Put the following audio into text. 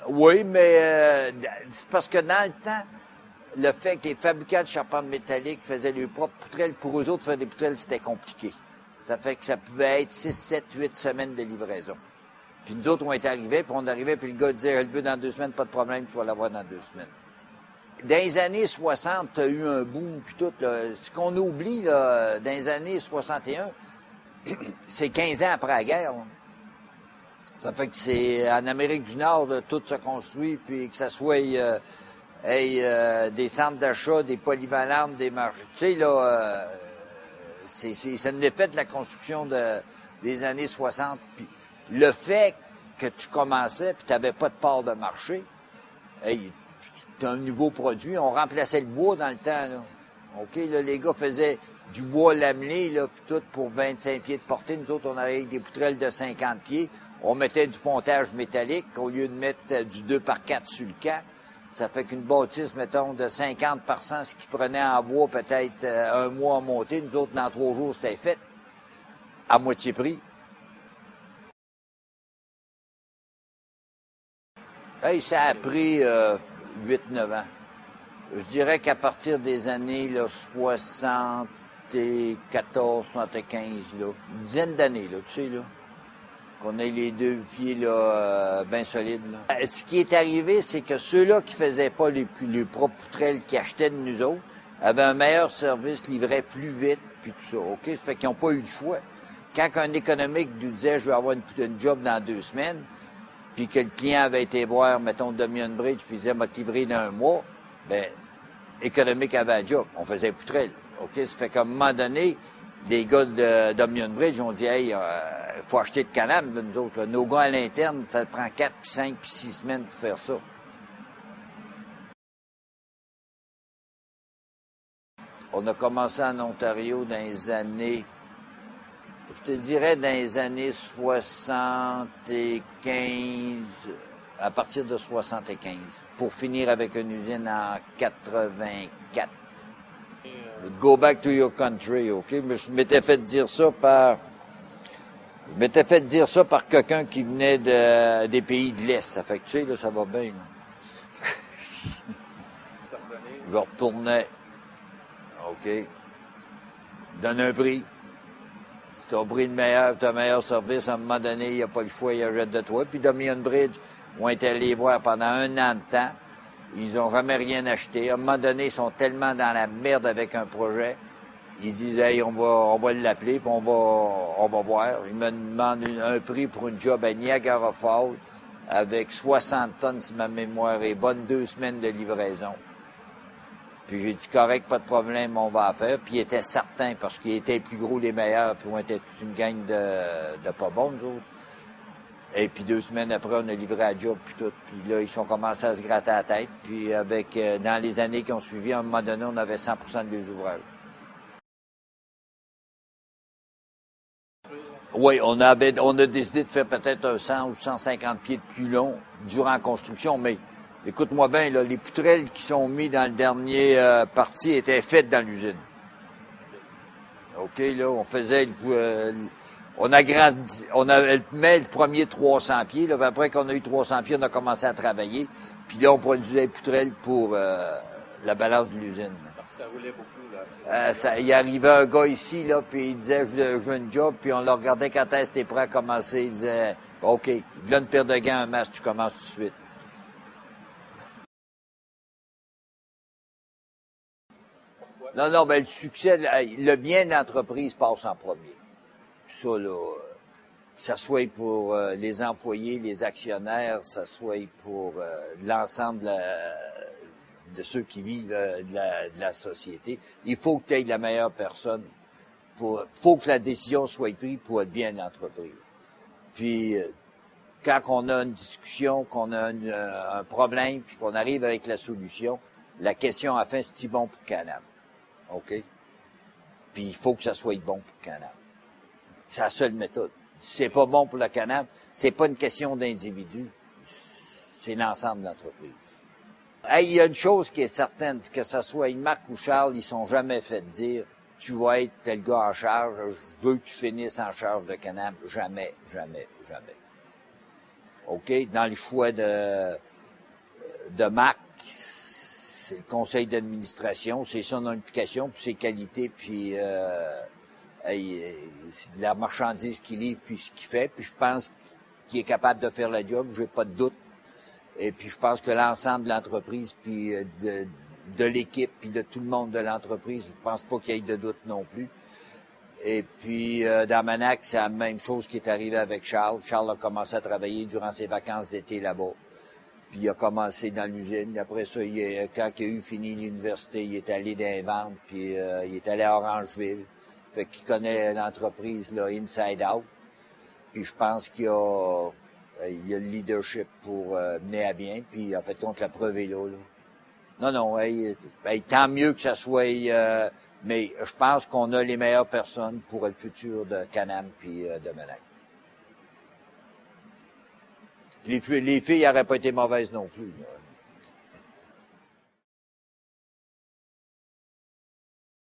Oui, mais c'est parce que dans le temps, le fait que les fabricants de charpente métallique faisaient leurs propres poutrelles, pour eux autres, faire des poutrelles, c'était compliqué. Ça fait que ça pouvait être 6, 7, 8 semaines de livraison. Puis nous autres, on était arrivés, puis on arrivait, puis le gars disait, je le veux dans 2 semaines, pas de problème, tu vas l'avoir dans 2 semaines. Dans les années 60, tu as eu un boom, puis tout. Là, ce qu'on oublie, là, dans les années 61, c'est 15 ans après la guerre. Là. Ça fait que c'est en Amérique du Nord, là, tout se construit, puis que ça soit des centres d'achat, des polyvalentes, des marchés. Tu sais, là, ça nous est fait de la construction des années 60. Puis le fait que tu commençais, puis tu n'avais pas de part de marché, tu as un nouveau produit. On remplaçait le bois dans le temps. Là. OK, là, les gars faisaient du bois lamelé, là, puis tout pour 25 pieds de portée. Nous autres, on avait des poutrelles de 50 pieds. On mettait du pontage métallique au lieu de mettre du 2x4 sur le camp. Ça fait qu'une bâtisse, mettons, de 50%, ce qui prenait en bois peut-être un mois à monter. Nous autres, dans 3 jours, c'était fait. À moitié prix. Hey, ça a pris 8-9 ans. Je dirais qu'à partir des années là, 74, 75, là, une dizaine d'années, là, tu sais, là, qu'on ait les 2 pieds là, bien solides. Là. Ce qui est arrivé, c'est que ceux-là qui faisaient pas les propres poutrelles qui achetaient de nous autres avaient un meilleur service, livraient plus vite, puis tout ça, OK? Ça fait qu'ils n'ont pas eu le choix. Quand un économique nous disait « je vais avoir une job dans 2 semaines », puis que le client avait été voir, mettons, Dominion Bridge, puis il disait « m'a livré dans 1 mois », ben économique avait un job. On faisait poutrelle. OK? Ça fait qu'à un moment donné, des gars d'Omnion Bridge ont dit, hey, faut acheter de canam, là, nous autres. Là. Nos gars à l'interne, ça prend 4, puis 5, puis 6 semaines pour faire ça. On a commencé en Ontario dans les années, je te dirais dans les années 75, à partir de 75, pour finir avec une usine en 84. Go back to your country, OK? Mais je m'étais fait dire ça par quelqu'un qui venait des pays de l'Est. Ça fait que, tu sais, là, ça va bien. Je retournais. OK. Donne un prix. Si tu as pris le meilleur, tu as un meilleur service, à un moment donné, il n'y a pas le choix, il achète de toi. Puis Dominion Bridge ont été allés voir pendant 1 an de temps. Ils n'ont jamais rien acheté. À un moment donné, ils sont tellement dans la merde avec un projet. Ils disent, hey, on va l'appeler, puis on va voir. Ils me demandent un prix pour une job à Niagara Falls avec 60 tonnes, si ma mémoire est bonne, 2 semaines de livraison. Puis j'ai dit, correct, pas de problème, on va en faire. Puis ils étaient certains, parce qu'ils étaient plus gros, les meilleurs, puis on était toute une gang de pas bons, nous autres. Et puis 2 semaines après, on a livré la job, puis tout. Puis là, ils ont commencé à se gratter la tête. Puis avec, dans les années qui ont suivi, à un moment donné, on avait 100% des ouvrages. Oui, on a décidé de faire peut-être un 100 ou 150 pieds de plus long durant la construction, mais écoute-moi bien, là, les poutrelles qui sont mises dans le dernier parti étaient faites dans l'usine. OK, là, on faisait on met le premier 300 pieds, là, puis après qu'on a eu 300 pieds, on a commencé à travailler, puis là, on produisait les poutrelles pour la balance de l'usine. Ça roulait beaucoup, là. Il arrivait un gars ici, là, puis il disait, je veux une job, puis on le regardait quand est-ce que t'es prêt à commencer. Il disait, OK, il voulait une paire de gants, un masque, tu commences tout de suite. Non, ben le succès, le bien de l'entreprise passe en premier. Ça, là, que ça soit pour les employés, les actionnaire, que ça soit pour l'ensemble de ceux qui vivent de la société. Il faut que tu aies la meilleure personne. Faut que la décision soit prise pour être bien l'entreprise. Puis, quand on a une discussion, qu'on a un problème, puis qu'on arrive avec la solution, la question à la fin, c'est-tu bon pour Can-Am? OK? Puis, il faut que ça soit bon pour Can-Am. C'est la seule méthode. Si c'est pas bon pour le Can-Am, c'est pas une question d'individu. C'est l'ensemble de l'entreprise. Hey, il y a une chose qui est certaine, que ce soit Marc ou Charles, ils sont jamais fait dire « Tu vas être tel gars en charge, je veux que tu finisses en charge de Can-Am. » Jamais, jamais, jamais. OK? Dans le choix de de Mac, c'est le conseil d'administration, c'est son implication, puis ses qualités, puis c'est de la marchandise qu'il livre, puis ce qu'il fait, puis je pense qu'il est capable de faire la job, j'ai pas de doute. Et puis je pense que l'ensemble de l'entreprise, puis de l'équipe, puis de tout le monde de l'entreprise, je pense pas qu'il y ait de doute non plus. Et puis dans Manac, c'est la même chose qui est arrivée avec Charles. Charles a commencé à travailler durant ses vacances d'été là-bas. Puis il a commencé dans l'usine. Après ça, quand il a eu fini l'université, il est allé dans les ventes, puis il est allé à Orangeville. Fait qu'il connaît l'entreprise là, inside out. Puis je pense qu'il a le leadership pour mener à bien. Puis en fait, compte, la preuve est là. Non, tant mieux que ça soit... mais je pense qu'on a les meilleures personnes pour le futur de Can-Am puis de Manac. Les filles n'auraient pas été mauvaises non plus. Là.